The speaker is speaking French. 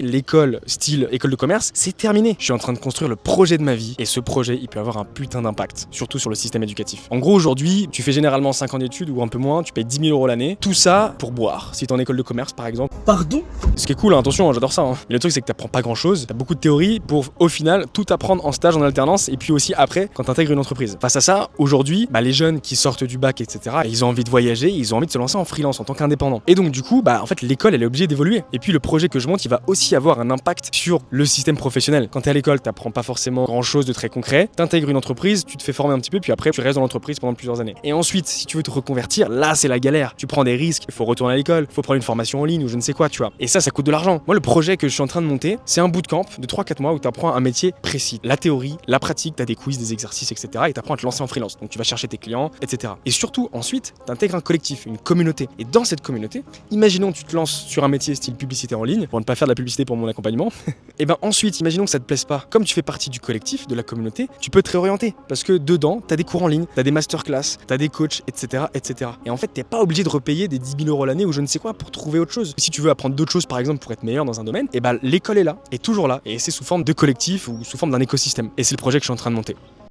l'école style école de commerce, c'est terminé. Je suis en train de construire le projet de ma vie et ce projet, il peut avoir un putain d'impact, surtout sur le système éducatif. En gros, aujourd'hui, tu fais généralement 5 ans d'études ou un peu moins, tu payes 10 000 € l'année. Tout ça pour boire, si t'es en école de commerce par exemple. Pardon? Ce qui est cool, hein, attention, j'adore ça. Mais le truc, c'est que t'apprends pas grand chose, t'as beaucoup de théorie pour au final tout apprendre en stage, en alternance et puis aussi après quand t'intègres une entreprise. Face à ça, aujourd'hui, les jeunes qui sortent du bac, etc., ils ont envie de voyager, ils ont envie de se lancer en freelance en tant qu'indépendant. Et donc, du coup, en fait, l'école, elle est obligée d'évoluer. Et puis, le projet que je monte, il va aussi avoir un impact sur le système professionnel. Quand t'es à l'école, t'apprends pas forcément grand chose de très concret. T'intègres une entreprise, tu te fais former un petit peu, puis après, tu restes dans l'entreprise pendant plusieurs années. Et ensuite, si tu veux te reconvertir, là, c'est la galère. Tu prends des risques, il faut retourner à l'école, il faut prendre une formation en ligne ou je ne sais quoi, tu vois. Et ça coûte de l'argent. Moi, le projet que je suis en train de monter, c'est un bootcamp de 3-4 mois où t'apprends un métier précis. La théorie, la pratique, t'as des quiz, des exercices, etc. Et t'apprends à te lancer en freelance. Donc, tu vas chercher tes clients, etc. Et surtout, ensuite, t'intègres un collectif, une communauté. Et dans cette communauté, imaginons que tu te lances sur un métier style publicité en ligne, pour ne pas faire de la publicité pour mon accompagnement. Et ensuite, imaginons que ça te plaise pas. Comme tu fais partie du collectif, de la communauté, tu peux te réorienter. Parce que dedans, t'as des cours en ligne, t'as des masterclass, t'as des coachs, etc., etc. Et en fait, t'es pas obligé de repayer des 10 000 € l'année ou je ne sais quoi pour trouver autre chose. Si tu veux apprendre d'autres choses, par exemple, pour être meilleur dans un domaine, l'école est là, est toujours là. Et c'est sous forme de collectif ou sous forme d'un écosystème. Et c'est le projet que je suis en train de monter.